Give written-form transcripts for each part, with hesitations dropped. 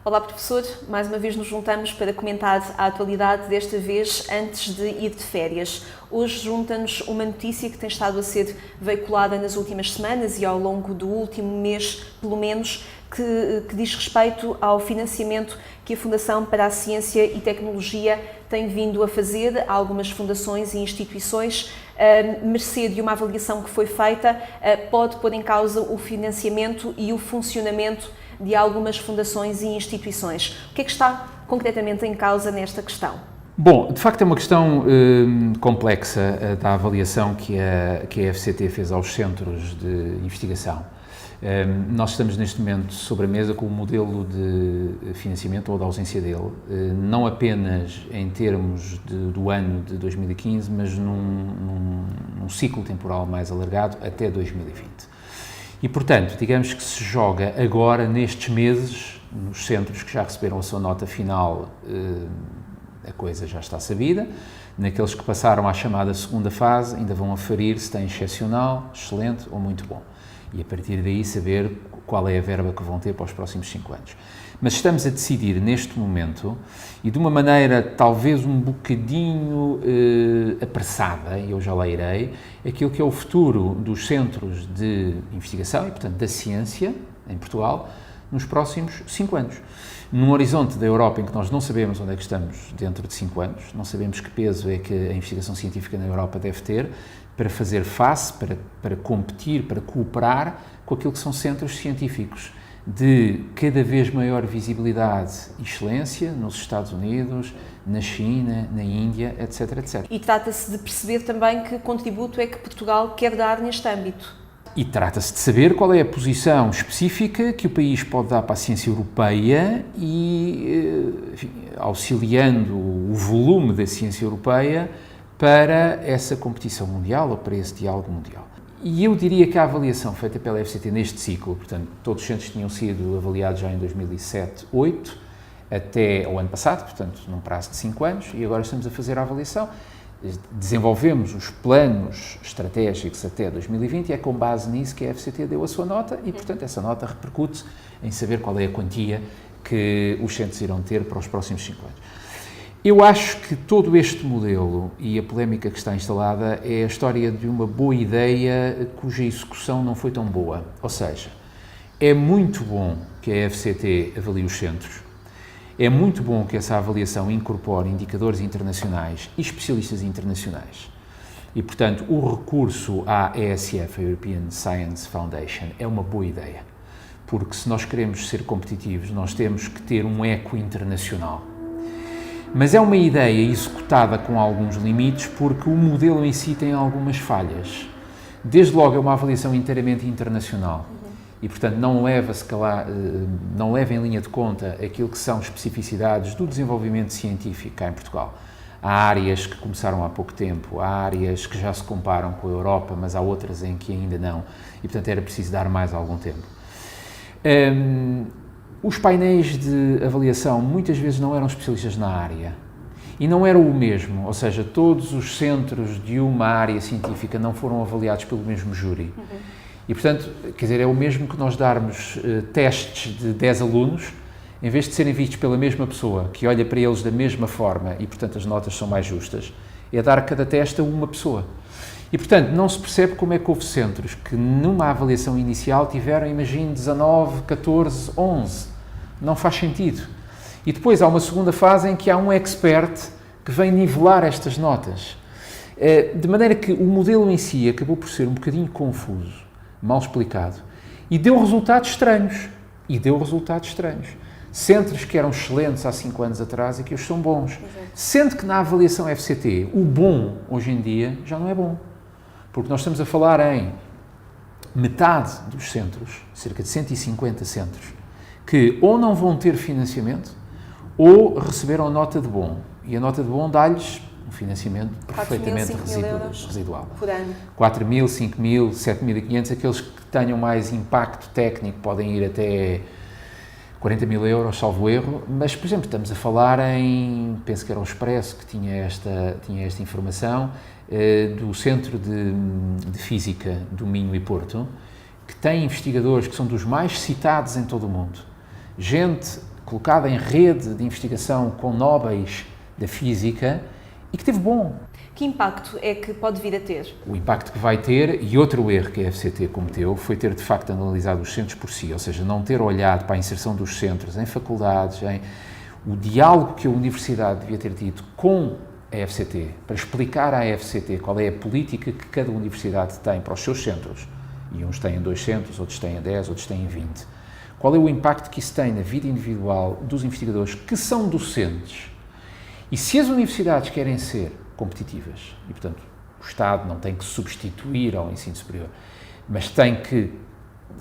Olá, professor. Mais uma vez nos juntamos para comentar a atualidade, desta vez antes de ir de férias. Hoje junta-nos uma notícia que tem estado a ser veiculada nas últimas semanas e ao longo do último mês, pelo menos, que diz respeito ao financiamento que a Fundação para a Ciência e Tecnologia tem vindo a fazer a algumas fundações e instituições, mercê de uma avaliação que foi feita, pode pôr em causa o financiamento e o funcionamento de algumas fundações e instituições. O que é que está concretamente em causa nesta questão? Bom, de facto é uma questão complexa da avaliação que a FCT fez aos centros de investigação. Nós estamos neste momento sobre a mesa com o modelo de financiamento ou da ausência dele, não apenas em termos do ano de 2015, mas num ciclo temporal mais alargado até 2020. E, portanto, digamos que se joga agora, nestes meses, nos centros que já receberam a sua nota final, a coisa já está sabida. Naqueles que passaram à chamada segunda fase, ainda vão aferir se tem excepcional, excelente ou muito bom. E, a partir daí, saber qual é a verba que vão ter para os próximos 5 anos. Mas estamos a decidir, neste momento, e de uma maneira talvez um bocadinho apressada, e eu já lá irei, aquilo que é o futuro dos centros de investigação e, portanto, da ciência, em Portugal, nos próximos 5 anos. Num horizonte da Europa em que nós não sabemos onde é que estamos dentro de 5 anos, não sabemos que peso é que a investigação científica na Europa deve ter para fazer face, para competir, para cooperar com aquilo que são centros científicos de cada vez maior visibilidade e excelência nos Estados Unidos, na China, na Índia, etc, etc. E trata-se de perceber também que contributo é que Portugal quer dar neste âmbito. E trata-se de saber qual é a posição específica que o país pode dar para a ciência europeia e, enfim, auxiliando o volume da ciência europeia para essa competição mundial ou para esse diálogo mundial. E eu diria que a avaliação feita pela FCT neste ciclo, portanto, todos os centros tinham sido avaliados já em 2007-2008, até ao ano passado, portanto, num prazo de 5 anos, e agora estamos a fazer a avaliação. Desenvolvemos os planos estratégicos até 2020 e é com base nisso que a FCT deu a sua nota e, portanto, essa nota repercute em saber qual é a quantia que os centros irão ter para os próximos 5 anos. Eu acho que todo este modelo e a polémica que está instalada é a história de uma boa ideia cuja execução não foi tão boa. Ou seja, é muito bom que a FCT avalie os centros, é muito bom que essa avaliação incorpore indicadores internacionais e especialistas internacionais. E, portanto, o recurso à ESF, a European Science Foundation, é uma boa ideia. Porque se nós queremos ser competitivos, nós temos que ter um eco internacional. Mas é uma ideia executada com alguns limites porque o modelo em si tem algumas falhas. Desde logo é uma avaliação inteiramente internacional e, portanto, não leva em linha de conta aquilo que são especificidades do desenvolvimento científico cá em Portugal. Há áreas que começaram há pouco tempo, há áreas que já se comparam com a Europa, mas há outras em que ainda não e, portanto, era preciso dar mais algum tempo. Os painéis de avaliação muitas vezes não eram especialistas na área e não era o mesmo, ou seja, todos os centros de uma área científica não foram avaliados pelo mesmo júri. E, portanto, quer dizer, é o mesmo que nós darmos testes de 10 alunos, em vez de serem vistos pela mesma pessoa, que olha para eles da mesma forma e, portanto, as notas são mais justas, é dar cada teste a uma pessoa. E, portanto, não se percebe como é que houve centros que, numa avaliação inicial, tiveram, imagine, 19, 14, 11. Não faz sentido. E depois há uma segunda fase em que há um expert que vem nivelar estas notas. De maneira que o modelo em si acabou por ser um bocadinho confuso, mal explicado, e deu resultados estranhos. Centros que eram excelentes há 5 anos atrás e que hoje são bons. Exato. Sendo que na avaliação FCT, o bom, hoje em dia, já não é bom. Porque nós estamos a falar em metade dos centros, cerca de 150 centros, que ou não vão ter financiamento ou receberam nota de bom. E a nota de bom dá-lhes um financiamento perfeitamente residual. Por ano. 4.000, 5.000, 7.500, aqueles que tenham mais impacto técnico podem ir até 40.000 euros, salvo erro, mas, por exemplo, estamos a falar penso que era o Expresso que tinha esta informação, do Centro de Física do Minho e Porto, que tem investigadores que são dos mais citados em todo o mundo. Gente colocada em rede de investigação com nobres da física e que teve bom. Que impacto é que pode vir a ter? O impacto que vai ter, e outro erro que a FCT cometeu, foi ter de facto analisado os centros por si, ou seja, não ter olhado para a inserção dos centros em faculdades, em o diálogo que a universidade devia ter tido com a FCT, para explicar à FCT qual é a política que cada universidade tem para os seus centros. E uns têm 2 centros, outros têm 10, outros têm 20. Qual é o impacto que isso tem na vida individual dos investigadores que são docentes? E se as universidades querem ser competitivas, e portanto o Estado não tem que substituir ao ensino superior, mas tem que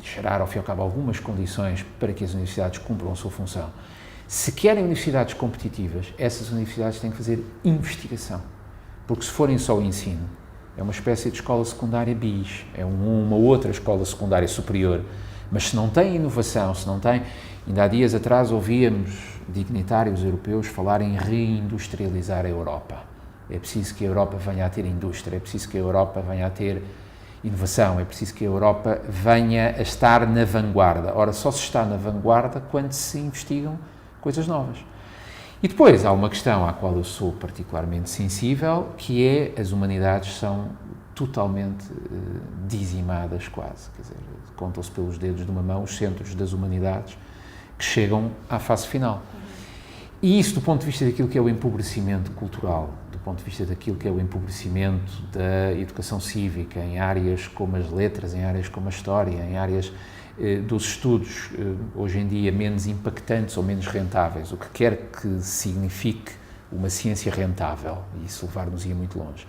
gerar ao fim e ao cabo algumas condições para que as universidades cumpram a sua função. Se querem universidades competitivas, essas universidades têm que fazer investigação, porque se forem só o ensino, é uma espécie de escola secundária bis, é uma outra escola secundária superior, mas se não tem inovação, se não tem... Ainda há dias atrás ouvíamos dignitários europeus falarem em reindustrializar a Europa. É preciso que a Europa venha a ter indústria, é preciso que a Europa venha a ter inovação, é preciso que a Europa venha a estar na vanguarda. Ora, só se está na vanguarda quando se investigam coisas novas. E depois há uma questão à qual eu sou particularmente sensível, que é as humanidades são totalmente dizimadas quase, quer dizer, contam-se pelos dedos de uma mão os centros das humanidades que chegam à fase final. E isso do ponto de vista daquilo que é o empobrecimento cultural, do ponto de vista daquilo que é o empobrecimento da educação cívica em áreas como as letras, em áreas como a história, em áreas dos estudos hoje em dia menos impactantes ou menos rentáveis, o que quer que signifique uma ciência rentável, e isso levar-nos-ia muito longe.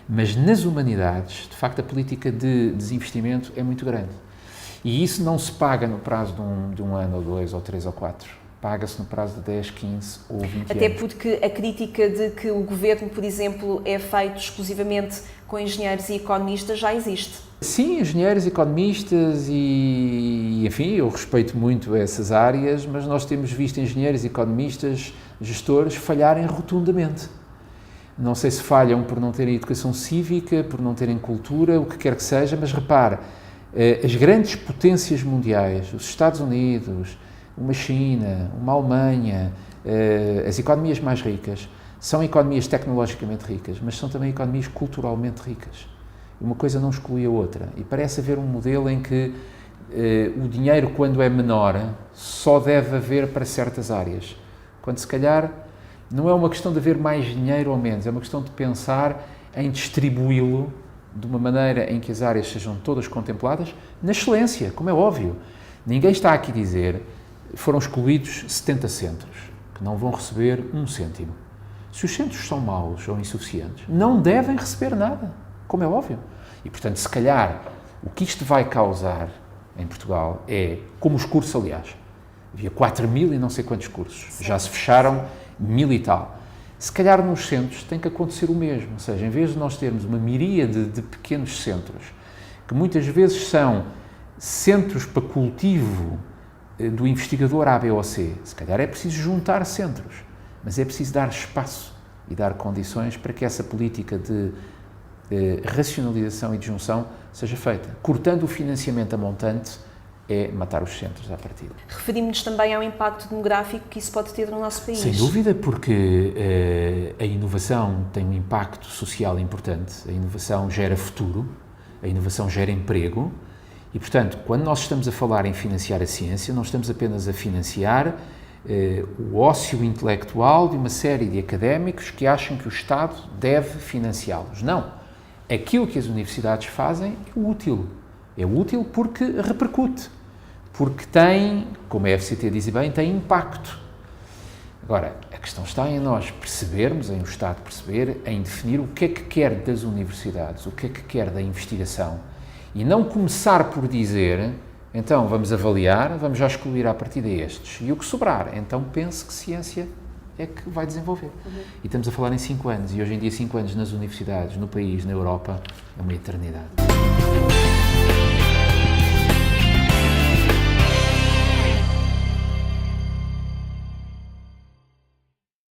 Mas nas humanidades, de facto, a política de desinvestimento é muito grande. E isso não se paga no prazo de um ano, ou 2, ou 3, ou 4. Paga-se no prazo de 10, 15 ou 20 anos. Até porque a crítica de que o governo, por exemplo, é feito exclusivamente com engenheiros e economistas já existe. Sim, engenheiros, economistas e, enfim, eu respeito muito essas áreas, mas nós temos visto engenheiros, economistas, gestores falharem rotundamente. Não sei se falham por não terem educação cívica, por não terem cultura, o que quer que seja, mas repare, as grandes potências mundiais, os Estados Unidos, uma China, uma Alemanha, as economias mais ricas, são economias tecnologicamente ricas, mas são também economias culturalmente ricas. Uma coisa não exclui a outra. E parece haver um modelo em que o dinheiro, quando é menor, só deve haver para certas áreas. Quando, se calhar, não é uma questão de haver mais dinheiro ou menos, é uma questão de pensar em distribuí-lo de uma maneira em que as áreas sejam todas contempladas na excelência, como é óbvio. Ninguém está aqui a dizer foram excluídos 70 centros, que não vão receber 1 cêntimo. Se os centros são maus ou insuficientes, não devem receber nada, como é óbvio. E, portanto, se calhar, o que isto vai causar em Portugal é, como os cursos, aliás, havia 4.000 e não sei quantos cursos, já se fecharam 1.000 e tal. Se calhar nos centros tem que acontecer o mesmo, ou seja, em vez de nós termos uma miríade de pequenos centros, que muitas vezes são centros para cultivo do investigador A, B ou C, se calhar é preciso juntar centros, mas é preciso dar espaço e dar condições para que essa política de racionalização e de junção seja feita. Cortando o financiamento a montante é matar os centros à partida. Referimos-nos também ao impacto demográfico que isso pode ter no nosso país. Sem dúvida, porque a inovação tem um impacto social importante, a inovação gera futuro, a inovação gera emprego e, portanto, quando nós estamos a falar em financiar a ciência, não estamos apenas a financiar o ócio intelectual de uma série de académicos que acham que o Estado deve financiá-los. Não. Aquilo que as universidades fazem é útil. É útil porque repercute, porque tem, como a FCT diz bem, tem impacto. Agora, a questão está em nós percebermos, em o Estado perceber, em definir o que é que quer das universidades, o que é que quer da investigação, e não começar por dizer, então vamos avaliar, vamos já excluir à partida estes, e o que sobrar, então pense que ciência é que vai desenvolver. E estamos a falar em 5 anos, e hoje em dia 5 anos nas universidades, no país, na Europa, é uma eternidade.